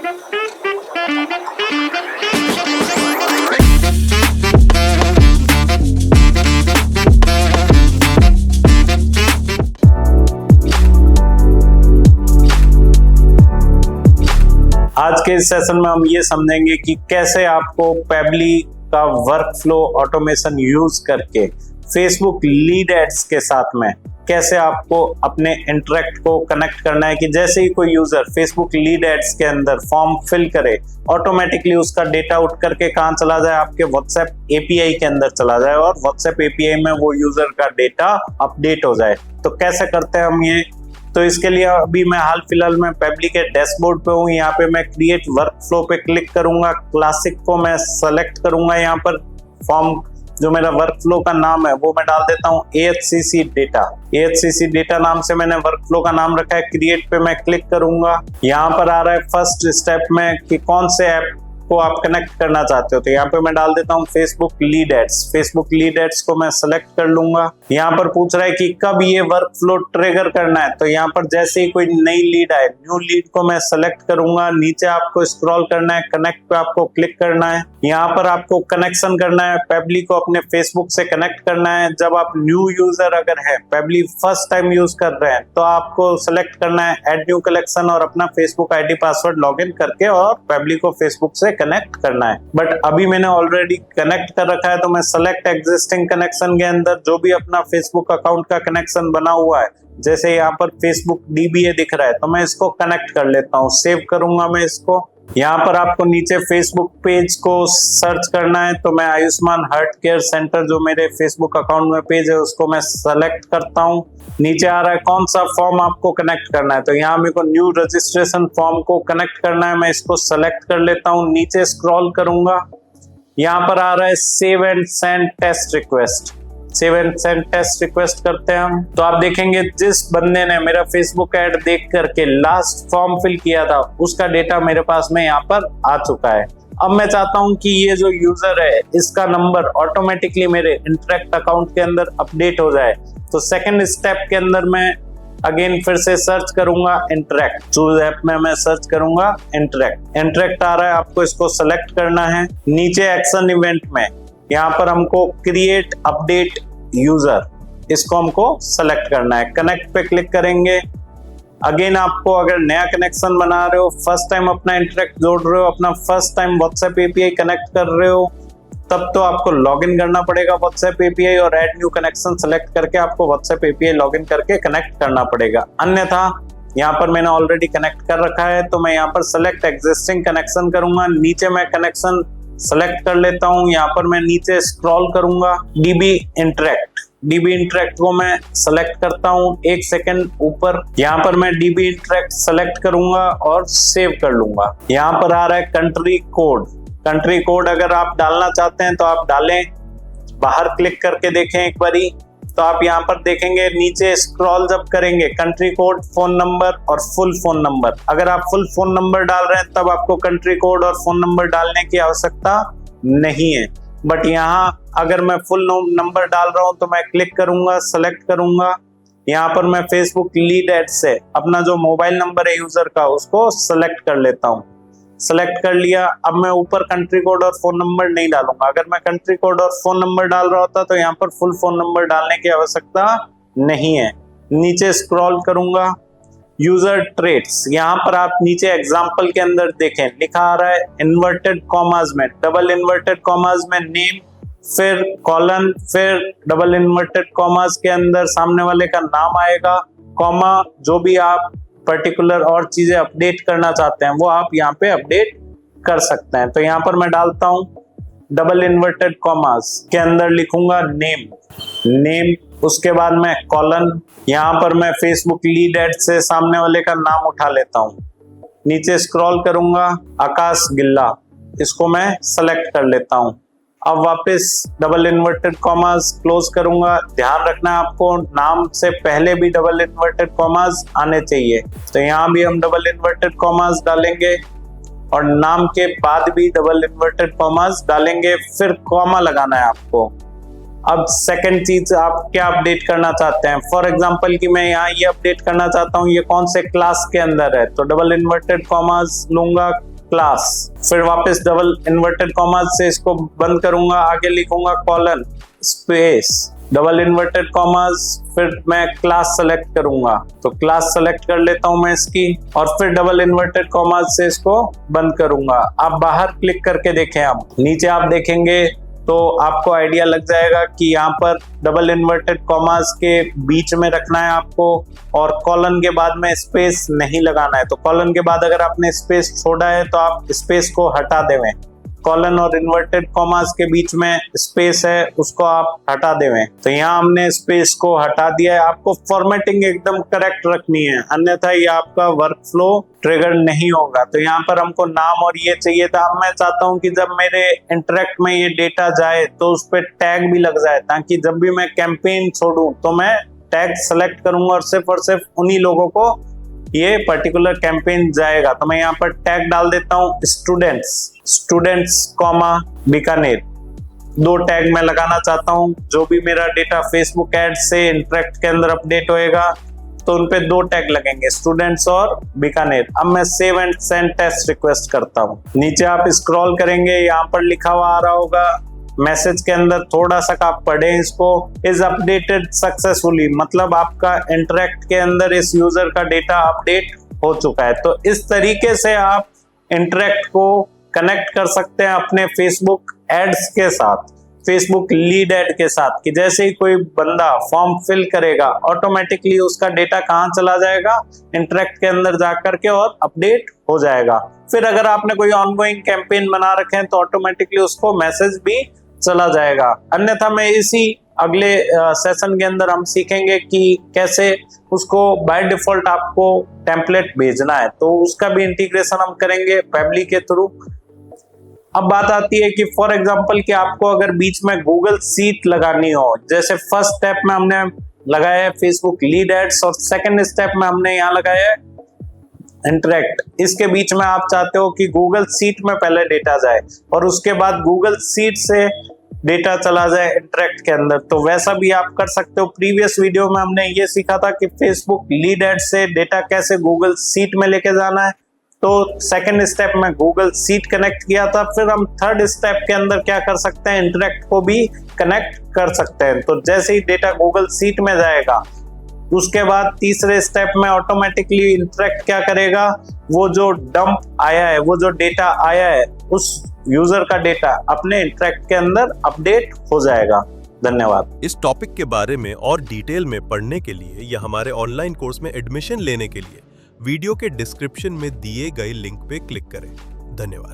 आज के इस सेशन में हम ये समझेंगे कि कैसे आपको पेबली का वर्कफ्लो ऑटोमेशन यूज करके फेसबुक लीड एड्स के साथ में कैसे आपको अपने इंटरेक्ट को कनेक्ट करना है कि जैसे ही कोई यूजर फेसबुक लीड एड्स के अंदर फॉर्म फिल करे ऑटोमेटिकली उसका डेटा उठ करके कहाँ चला जाए, आपके व्हाट्सएप एपीआई के अंदर चला जाए और व्हाट्सएप एपीआई में वो यूजर का डेटा अपडेट हो जाए। तो कैसे करते हैं हम ये? तो इसके लिए अभी मैं हाल फिलहाल में पेबली के डैशबोर्ड पे हूँ। यहाँ पे मैं क्रिएट वर्कफ्लो पे क्लिक करूंगा, क्लासिक को मैं सेलेक्ट करूंगा। यहाँ पर फॉर्म जो मेरा वर्कफ्लो का नाम है वो मैं डाल देता हूँ AHCC डेटा। AHCC डेटा नाम से मैंने वर्कफ्लो का नाम रखा है। क्रिएट पे मैं क्लिक करूंगा। यहाँ पर आ रहा है फर्स्ट स्टेप में कि कौन से ऐप को आप कनेक्ट करना चाहते हो, तो यहाँ पे मैं डाल देता हूँ Facebook lead ads. Facebook lead ads को मैं सेलेक्ट कर लूंगा। यहाँ पर पूछ रहा है कि कब ये वर्कफ्लो ट्रिगर करना है, तो यहाँ पर जैसे ही कोई नई लीड आए न्यू लीड को मैं सेलेक्ट करूंगा। नीचे आपको स्क्रॉल करना है, कनेक्ट पे आपको क्लिक करना है। यहाँ पर आपको कनेक्शन करना है, पेबली को अपने फेसबुक से कनेक्ट करना है। जब आप न्यू यूजर अगर है, पेबली फर्स्ट टाइम यूज कर रहे हैं, तो आपको सेलेक्ट करना है ऐड न्यू कलेक्शन और अपना फेसबुक आईडी पासवर्ड लॉगिन करके और पेबली को फेसबुक से कनेक्ट करना है। बट अभी मैंने ऑलरेडी कनेक्ट कर रखा है, तो मैं सेलेक्ट एग्जिस्टिंग कनेक्शन के अंदर जो भी अपना फेसबुक अकाउंट का कनेक्शन बना हुआ है, जैसे यहाँ पर फेसबुक DBA दिख रहा है, तो मैं इसको कनेक्ट कर लेता हूँ। सेव करूंगा मैं इसको। यहाँ पर आपको नीचे फेसबुक पेज को सर्च करना है, तो मैं आयुष्मान हार्ट केयर सेंटर जो मेरे फेसबुक अकाउंट में पेज है उसको मैं सेलेक्ट करता हूँ। नीचे आ रहा है कौन सा फॉर्म आपको कनेक्ट करना है, तो यहाँ मेरे को न्यू रजिस्ट्रेशन फॉर्म को कनेक्ट करना है। मैं इसको सेलेक्ट कर लेता हूँ। नीचे स्क्रॉल करूंगा, यहाँ पर आ रहा है save and send test request. Save and send test request करते हैं हम। तो आप देखेंगे जिस बंदे ने मेरा फेसबुक ऐड देख करके लास्ट फॉर्म फिल किया था उसका डेटा मेरे पास में यहाँ पर आ चुका है। अब मैं चाहता हूं कि ये जो यूजर है इसका नंबर ऑटोमेटिकली मेरे इंटरेक्ट अकाउंट के अंदर अपडेट हो जाए। तो सेकंड स्टेप के अंदर मैं अगेन फिर से सर्च करूंगा इंटरेक्ट। चूज ऐप में मैं सर्च करूंगा इंटरेक्ट। इंटरेक्ट आ रहा है, आपको इसको सेलेक्ट करना है। नीचे एक्शन इवेंट में यहाँ पर हमको क्रिएट अपडेट यूजर, इसको हमको सेलेक्ट करना है। कनेक्ट पे क्लिक करेंगे। अगेन आपको अगर नया कनेक्शन बना रहे हो, फर्स्ट टाइम अपना इंटरेक्ट जोड़ रहे हो, अपना first time WhatsApp API connect कर रहे हो, तब तो आपको लॉगिन करना पड़ेगा व्हाट्सएप एपीआई और ऐड न्यू कनेक्शन सेलेक्ट करके आपको व्हाट्सएप एपीआई लॉगिन करके कनेक्ट करना पड़ेगा। अन्यथा यहाँ पर मैंने ऑलरेडी कनेक्ट कर रखा है, तो मैं यहाँ पर सेलेक्ट एग्जिस्टिंग कनेक्शन करूंगा। नीचे मैं कनेक्शन सेलेक्ट कर लेता हूँ। यहाँ पर मैं नीचे स्क्रॉल करूंगा, DB इंटरेक्ट को मैं सेलेक्ट करता हूँ। एक सेकंड ऊपर यहाँ पर मैं DB इंटरेक्ट सेलेक्ट करूंगा और सेव कर लूंगा। यहाँ पर आ रहा है कंट्री कोड अगर आप डालना चाहते हैं तो आप डालें। बाहर क्लिक करके देखें एक बारी, तो आप यहाँ पर देखेंगे नीचे स्क्रॉल जब करेंगे कंट्री कोड, फोन नंबर और फुल फोन नंबर। अगर आप फुल फोन नंबर डाल रहे हैं तब आपको कंट्री कोड और फोन नंबर डालने की आवश्यकता नहीं है। बट यहाँ अगर मैं फुल नंबर डाल रहा हूँ तो मैं क्लिक करूंगा, सेलेक्ट करूंगा। यहाँ पर मैं फेसबुक लीड एड से अपना जो मोबाइल नंबर है यूजर का उसको सेलेक्ट कर लेता हूँ। सेलेक्ट कर लिया। अब मैं ऊपर कंट्री कोड और फोन नंबर नहीं डालूंगा। अगर मैं कंट्री कोड और फोन नंबर डाल रहा होता तो यहाँ पर फुल फोन नंबर डालने की आवश्यकता नहीं है। नीचे स्क्रॉल करूंगा, यूजर ट्रेट्स, यहाँ पर आप नीचे एग्जाम्पल के अंदर देखें लिखा आ रहा है इन्वर्टेड कॉमास में, डबल इन्वर्टेड कॉमास में नेम, फिर कॉलन, फिर डबल इन्वर्टेड कॉमास के अंदर सामने वाले का नाम आएगा, कॉमा जो भी आप पर्टिकुलर और चीजें अपडेट करना चाहते हैं वो आप यहाँ पे अपडेट कर सकते हैं। तो यहाँ पर मैं डालता हूँ डबल इन्वर्टेड कॉमास के अंदर लिखूंगा नेम, उसके बाद मैं कॉलन, यहाँ पर मैं फेसबुक लीड एड से सामने वाले का नाम उठा लेता हूँ। नीचे स्क्रॉल करूंगा, आकाश गिल्ला, इसको मैं सेलेक्ट कर लेता हूँ। अब वापस डबल इन्वर्टेड कॉमास क्लोज करूंगा। ध्यान रखना आपको नाम से पहले भी डबल इन्वर्टेड कॉमास आने चाहिए, तो यहाँ भी हम डबल इन्वर्टेड कॉमास डालेंगे और नाम के बाद भी डबल इन्वर्टेड कॉमास डालेंगे, फिर कॉमा लगाना है आपको। अब सेकंड चीज आप क्या अपडेट करना चाहते हैं, फॉर एग्जांपल कि मैं यहाँ ये अपडेट करना चाहता हूँ ये कौन से क्लास के अंदर है, तो डबल इन्वर्टेड कॉमास लूंगा, क्लास, फिर वापस डबल इन्वर्टेड कॉमा से इसको बंद करूंगा, आगे लिखूंगा colon space double inverted commas, फिर मैं क्लास सेलेक्ट करूंगा, तो क्लास सेलेक्ट कर लेता हूं मैं इसकी, और फिर डबल इन्वर्टेड कॉमास से इसको बंद करूंगा। आप बाहर क्लिक करके देखें, आप नीचे आप देखेंगे तो आपको आइडिया लग जाएगा कि यहाँ पर डबल इन्वर्टेड कॉमास के बीच में रखना है आपको, और कॉलन के बाद में स्पेस नहीं लगाना है। तो कॉलन के बाद अगर आपने स्पेस छोड़ा है तो आप स्पेस को हटा देवें, कॉलन और इन्वर्टेड कॉमास के बीच में स्पेस है उसको आप हटा देवें। तो यहाँ हमने स्पेस को हटा दिया है। आपको फॉर्मेटिंग एकदम करेक्ट रखनी है, अन्यथा ये आपका वर्क फ्लो ट्रिगर नहीं होगा। तो यहाँ पर हमको नाम और ये चाहिए था। अब मैं चाहता हूँ कि जब मेरे इंटरेक्ट में ये डेटा जाए तो उस पर टैग भी लग जाए, ताकि जब भी मैं कैंपेन छोड़ूं तो मैं टैग सेलेक्ट करूंगा और सिर्फ उन्हीं लोगों को ये पर्टिकुलर कैंपेन जाएगा। तो मैं यहाँ पर टैग डाल देता हूँ स्टूडेंट्स कॉमा बीकानेर। 2 टैग मैं लगाना चाहता हूँ। जो भी मेरा डेटा फेसबुक एड से इंटरेक्ट के अंदर अपडेट होएगा तो उन पे 2 टैग लगेंगे, स्टूडेंट्स और बीकानेर। अब मैं save and send test request करता हूँ। नीचे आप स्क्रॉल करेंगे, यहाँ पर लिखा हुआ आ रहा होगा मैसेज के अंदर, थोड़ा सा आप पढ़ें इसको, इज अपडेटेड सक्सेसफुली, मतलब आपका इंटरेक्ट के अंदर इस यूजर का डेटा अपडेट हो चुका है। तो इस तरीके से आप इंटरेक्ट को कनेक्ट कर सकते हैं अपने फेसबुक एड्स के साथ, फेसबुक लीड एड के साथ, कि जैसे ही कोई बंदा फॉर्म फिल करेगा ऑटोमेटिकली उसका डेटा कहाँ चला जाएगा, इंटरेक्ट के अंदर जाकर के और अपडेट हो जाएगा। फिर अगर आपने कोई ऑनगोइंग कैंपेन बना रखे हैं तो ऑटोमेटिकली उसको मैसेज भी चला जाएगा। अन्यथा मैं इसी अगले सेशन के अंदर हम सीखेंगे कि कैसे उसको बाय डिफॉल्ट आपको टेम्पलेट भेजना है, तो उसका भी इंटीग्रेशन हम करेंगे पेबली के थ्रू। अब बात आती है कि फॉर एग्जांपल कि आपको अगर बीच में गूगल सीट लगानी हो, जैसे फर्स्ट स्टेप में हमने लगाया है फेसबुक लीड एड्स और सेकंड स्टेप में हमने यहाँ लगाया है इंटरेक्ट। इसके बीच में आप चाहते हो कि गूगल सीट में पहले डेटा जाए और उसके बाद गूगल सीट से डेटा चला जाए इंटरेक्ट के अंदर, तो वैसा भी आप कर सकते हो। प्रीवियस वीडियो में हमने ये सीखा था कि फेसबुक लीड एड से डेटा कैसे गूगल सीट में लेके जाना है, तो सेकंड स्टेप में गूगल सीट कनेक्ट किया था। फिर हम थर्ड स्टेप के अंदर क्या कर सकते हैं, इंटरेक्ट को भी कनेक्ट कर सकते हैं। तो जैसे ही डेटा गूगल सीट में जाएगा उसके बाद तीसरे स्टेप में ऑटोमेटिकली इंटरेक्ट क्या करेगा, वो जो डंप आया है, वो जो डेटा आया है, उस यूजर का डेटा अपने इंटरेक्ट के अंदर अपडेट हो जाएगा। धन्यवाद। इस टॉपिक के बारे में और डिटेल में पढ़ने के लिए या हमारे ऑनलाइन कोर्स में एडमिशन लेने के लिए वीडियो के डिस्क्रिप्शन में दिए गए लिंक पे क्लिक करें। धन्यवाद।